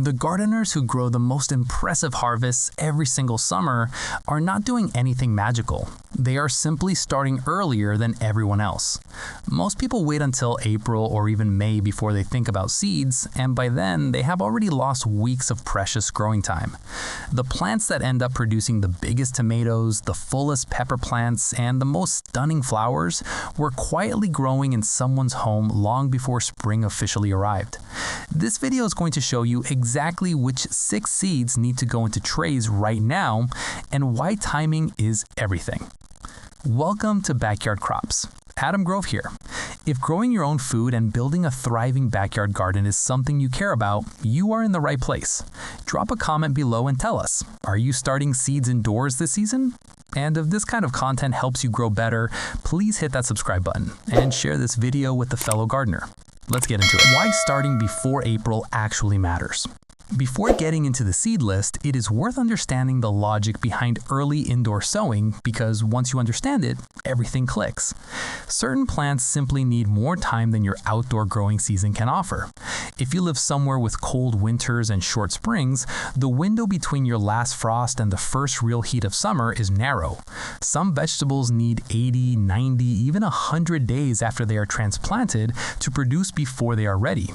The gardeners who grow the most impressive harvests every single summer are not doing anything magical. They are simply starting earlier than everyone else. Most people wait until April or even May before they think about seeds, and by then they have already lost weeks of precious growing time. The plants that end up producing the biggest tomatoes, the fullest pepper plants, and the most stunning flowers were quietly growing in someone's home long before spring officially arrived. This video is going to show you exactly which 6 seeds need to go into trays right now and why timing is everything. Welcome to Backyard Crops. Adam Grove here. If growing your own food and building a thriving backyard garden is something you care about, you are in the right place. Drop a comment below and tell us, are you starting seeds indoors this season? And if this kind of content helps you grow better, please hit that subscribe button and share this video with a fellow gardener. Let's get into it. Why starting before April actually matters. Before getting into the seed list, it is worth understanding the logic behind early indoor sowing because once you understand it, everything clicks. Certain plants simply need more time than your outdoor growing season can offer. If you live somewhere with cold winters and short springs, the window between your last frost and the first real heat of summer is narrow. Some vegetables need 80, 90, even 100 days after they are transplanted to produce before they are ready.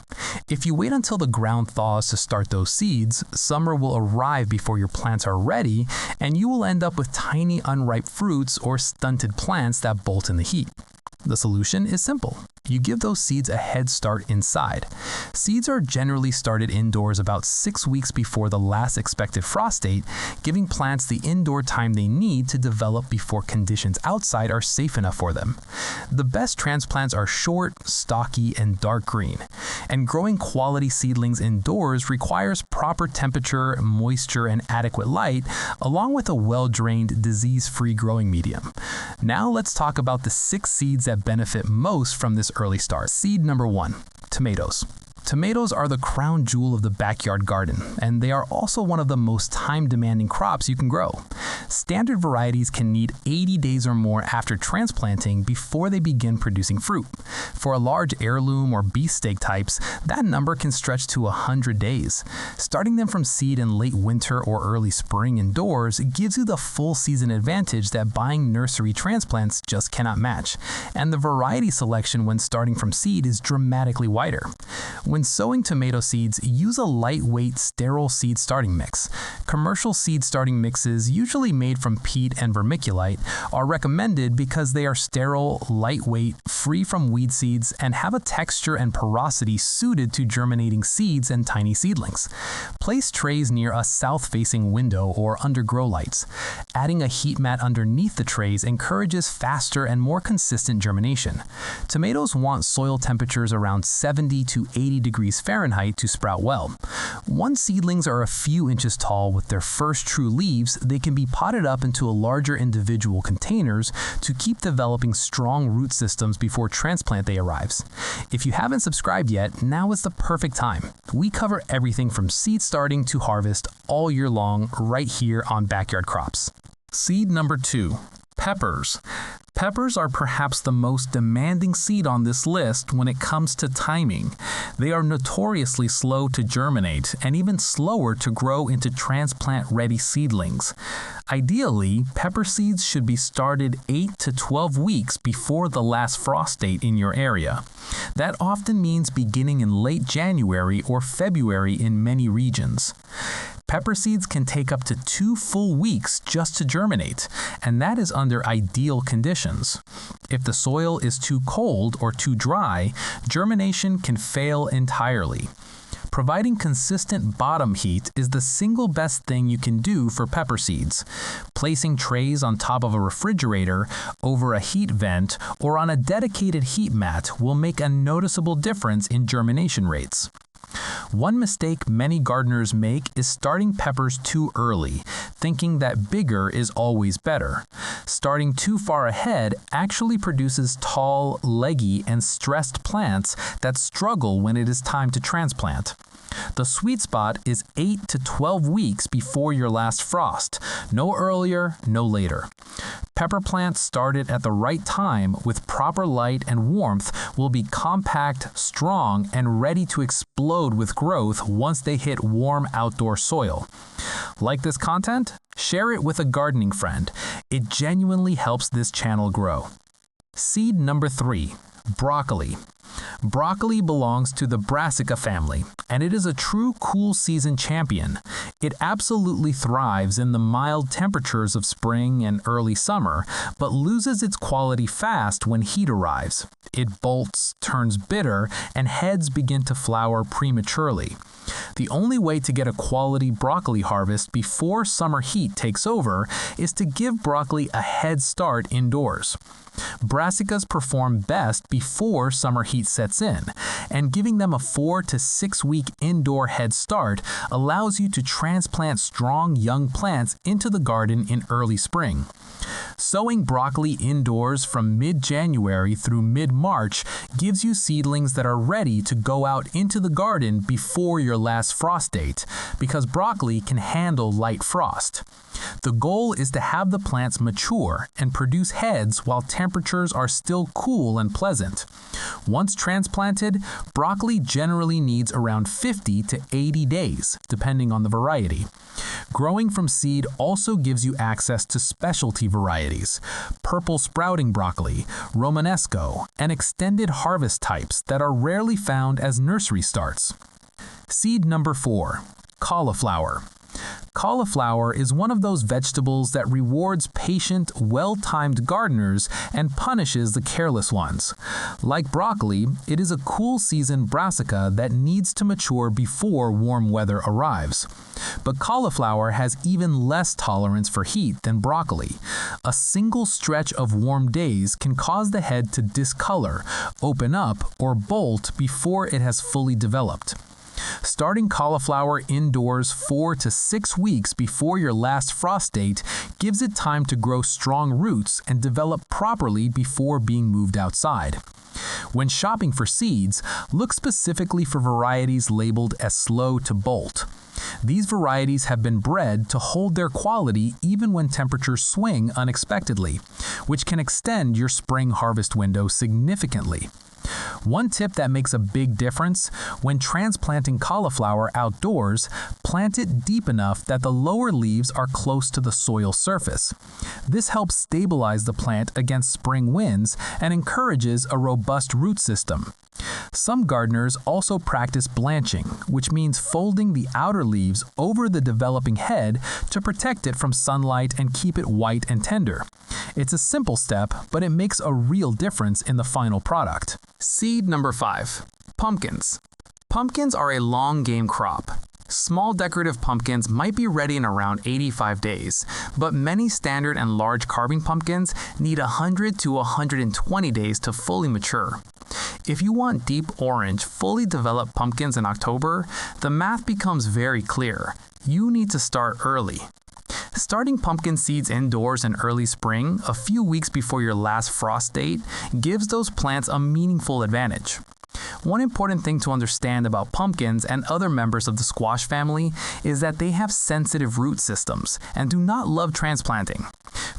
If you wait until the ground thaws to start those seeds, summer will arrive before your plants are ready, and you will end up with tiny unripe fruits or stunted plants that bolt in the heat. The solution is simple. You give those seeds a head start inside. Seeds are generally started indoors about 6 weeks before the last expected frost date, giving plants the indoor time they need to develop before conditions outside are safe enough for them. The best transplants are short, stocky, and dark green. And growing quality seedlings indoors requires proper temperature, moisture, and adequate light, along with a well-drained, disease-free growing medium. Now let's talk about the 6 seeds that benefit most from this early start. Seed number 1, tomatoes. Tomatoes are the crown jewel of the backyard garden, and they are also one of the most time-demanding crops you can grow. Standard varieties can need 80 days or more after transplanting before they begin producing fruit. For a large heirloom or beefsteak types, that number can stretch to 100 days. Starting them from seed in late winter or early spring indoors gives you the full season advantage that buying nursery transplants just cannot match, and the variety selection when starting from seed is dramatically wider. When sowing tomato seeds, use a lightweight, sterile seed starting mix. Commercial seed starting mixes, usually made from peat and vermiculite, are recommended because they are sterile, lightweight, free from weed seeds, and have a texture and porosity suited to germinating seeds and tiny seedlings. Place trays near a south-facing window or under grow lights. Adding a heat mat underneath the trays encourages faster and more consistent germination. Tomatoes want soil temperatures around 70 to 80 degrees Fahrenheit to sprout well. Once seedlings are a few inches tall with their first true leaves, they can be potted up into larger individual containers to keep developing strong root systems before transplant day arrives. If you haven't subscribed yet, now is the perfect time. We cover everything from seed starting to harvest all year long right here on Backyard Crops. Seed number 2, peppers. Peppers are perhaps the most demanding seed on this list when it comes to timing. They are notoriously slow to germinate and even slower to grow into transplant-ready seedlings. Ideally, pepper seeds should be started 8 to 12 weeks before the last frost date in your area. That often means beginning in late January or February in many regions. Pepper seeds can take up to 2 full weeks just to germinate, and that is under ideal conditions. If the soil is too cold or too dry, germination can fail entirely. Providing consistent bottom heat is the single best thing you can do for pepper seeds. Placing trays on top of a refrigerator, over a heat vent, or on a dedicated heat mat will make a noticeable difference in germination rates. One mistake many gardeners make is starting peppers too early, thinking that bigger is always better. Starting too far ahead actually produces tall, leggy, and stressed plants that struggle when it is time to transplant. The sweet spot is 8 to 12 weeks before your last frost, no earlier, no later. Pepper plants started at the right time with proper light and warmth will be compact, strong, and ready to explode with growth once they hit warm outdoor soil. Like this content? Share it with a gardening friend. It genuinely helps this channel grow. Seed number 3, broccoli. Broccoli belongs to the Brassica family, and it is a true cool season champion. It absolutely thrives in the mild temperatures of spring and early summer, but loses its quality fast when heat arrives. It bolts, turns bitter, and heads begin to flower prematurely. The only way to get a quality broccoli harvest before summer heat takes over is to give broccoli a head start indoors. Brassicas perform best before summer heat sets in, and giving them a 4 to 6 week indoor head start allows you to transplant strong young plants into the garden in early spring. Sowing broccoli indoors from mid-January through mid-March gives you seedlings that are ready to go out into the garden before your last frost date, because broccoli can handle light frost. The goal is to have the plants mature and produce heads while temperatures are still cool and pleasant. Once transplanted, broccoli generally needs around 50 to 80 days, depending on the variety. Growing from seed also gives you access to specialty varieties, purple sprouting broccoli, Romanesco, and extended harvest types that are rarely found as nursery starts. Seed number 4, cauliflower. Cauliflower is one of those vegetables that rewards patient, well-timed gardeners and punishes the careless ones. Like broccoli, it is a cool season brassica that needs to mature before warm weather arrives. But cauliflower has even less tolerance for heat than broccoli. A single stretch of warm days can cause the head to discolor, open up, or bolt before it has fully developed. Starting cauliflower indoors 4 to 6 weeks before your last frost date gives it time to grow strong roots and develop properly before being moved outside. When shopping for seeds, look specifically for varieties labeled as slow to bolt. These varieties have been bred to hold their quality even when temperatures swing unexpectedly, which can extend your spring harvest window significantly. One tip that makes a big difference: when transplanting cauliflower outdoors, plant it deep enough that the lower leaves are close to the soil surface. This helps stabilize the plant against spring winds and encourages a robust root system. Some gardeners also practice blanching, which means folding the outer leaves over the developing head to protect it from sunlight and keep it white and tender. It's a simple step, but it makes a real difference in the final product. Seed number 5, pumpkins. Pumpkins are a long game crop. Small decorative pumpkins might be ready in around 85 days, but many standard and large carving pumpkins need 100 to 120 days to fully mature. If you want deep orange, fully developed pumpkins in October, the math becomes very clear. You need to start early. Starting pumpkin seeds indoors in early spring, a few weeks before your last frost date, gives those plants a meaningful advantage. One important thing to understand about pumpkins and other members of the squash family is that they have sensitive root systems and do not love transplanting.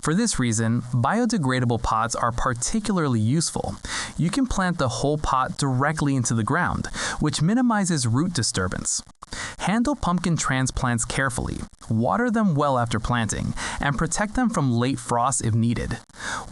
For this reason, biodegradable pots are particularly useful. You can plant the whole pot directly into the ground, which minimizes root disturbance. Handle pumpkin transplants carefully, water them well after planting, and protect them from late frost if needed.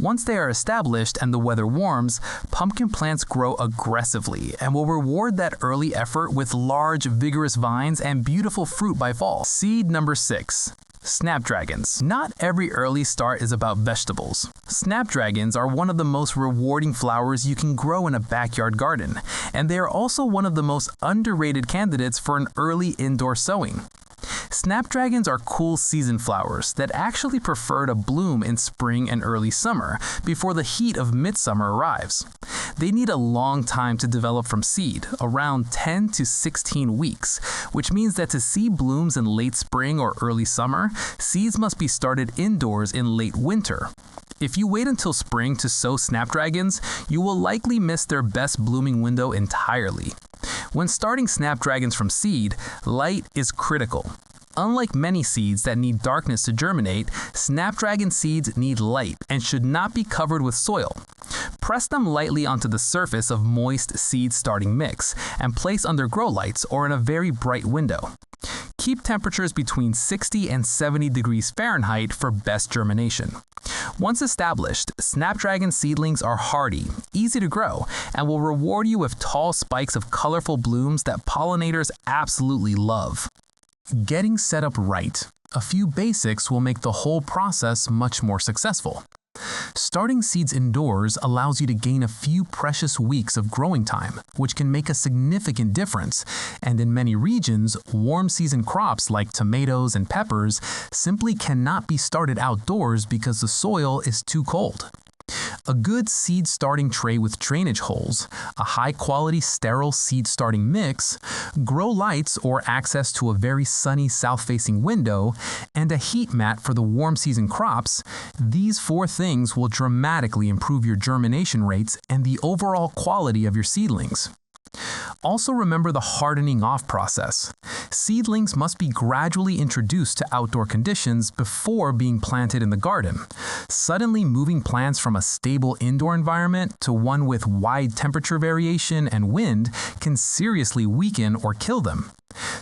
Once they are established and the weather warms, pumpkin plants grow aggressively and will reward that early effort with large, vigorous vines and beautiful fruit by fall. Seed number 6. Snapdragons. Not every early start is about vegetables. Snapdragons are one of the most rewarding flowers you can grow in a backyard garden, and they are also one of the most underrated candidates for an early indoor sowing. Snapdragons are cool season flowers that actually prefer to bloom in spring and early summer before the heat of midsummer arrives. They need a long time to develop from seed, around 10 to 16 weeks, which means that to see blooms in late spring or early summer, seeds must be started indoors in late winter. If you wait until spring to sow snapdragons, you will likely miss their best blooming window entirely. When starting snapdragons from seed, light is critical. Unlike many seeds that need darkness to germinate, snapdragon seeds need light and should not be covered with soil. Press them lightly onto the surface of moist seed starting mix and place under grow lights or in a very bright window. Keep temperatures between 60 and 70 degrees Fahrenheit for best germination. Once established, snapdragon seedlings are hardy, easy to grow, and will reward you with tall spikes of colorful blooms that pollinators absolutely love. Getting set up right. A few basics will make the whole process much more successful. Starting seeds indoors allows you to gain a few precious weeks of growing time, which can make a significant difference, and in many regions, warm season crops like tomatoes and peppers simply cannot be started outdoors because the soil is too cold. A good seed starting tray with drainage holes, a high-quality sterile seed starting mix, grow lights or access to a very sunny south-facing window, and a heat mat for the warm season crops, these 4 things will dramatically improve your germination rates and the overall quality of your seedlings. Also remember the hardening off process. Seedlings must be gradually introduced to outdoor conditions before being planted in the garden. Suddenly moving plants from a stable indoor environment to one with wide temperature variation and wind can seriously weaken or kill them.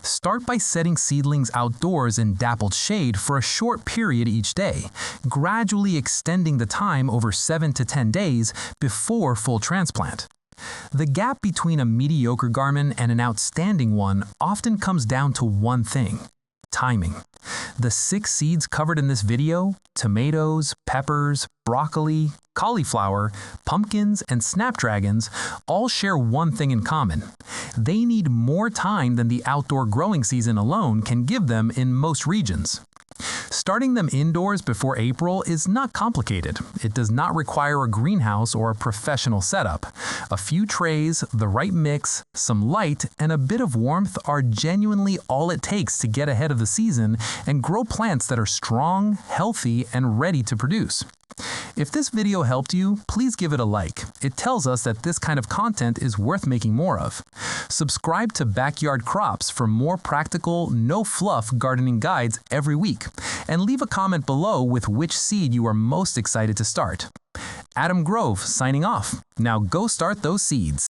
Start by setting seedlings outdoors in dappled shade for a short period each day, gradually extending the time over 7 to 10 days before full transplant. The gap between a mediocre garden and an outstanding one often comes down to one thing: timing. The 6 seeds covered in this video, tomatoes, peppers, broccoli, cauliflower, pumpkins, and snapdragons, all share one thing in common. They need more time than the outdoor growing season alone can give them in most regions. Starting them indoors before April is not complicated. It does not require a greenhouse or a professional setup. A few trays, the right mix, some light, and a bit of warmth are genuinely all it takes to get ahead of the season and grow plants that are strong, healthy, and ready to produce. If this video helped you, please give it a like. It tells us that this kind of content is worth making more of. Subscribe to Backyard Crops for more practical, no-fluff gardening guides every week. And leave a comment below with which seed you are most excited to start. Adam Grove signing off. Now go start those seeds.